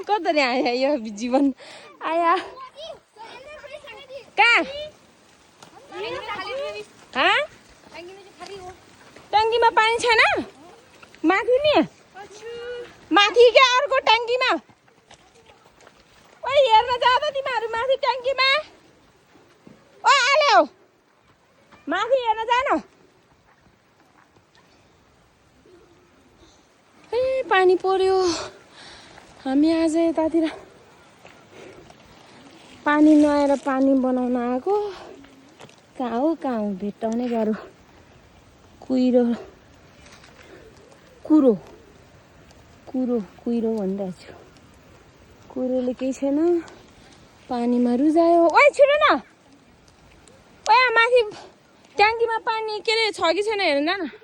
कसरी आयो यो जीवन आया कहाँ टङ्कीमा पानी छैन माथि नि माथि क्या अर्को टङ्कीमा ओ हेर्न जाँदा तिमीहरू माथि टङ्कीमा ओ आल्याउ माथि हेर्न जान ए पानी पर्यो हामी आज यतातिर पानी नआएर पानी बनाउन आएको कहाँ हो भेट्टाउने गाह्रो कुहिरो कुरो भनिरहेको छु कुरोले केही छैन पानीमा रुजायो ओइ छिटो न ओइ माथि ट्याङ्कीमा पानी के अरे छ कि छैन हेर्न न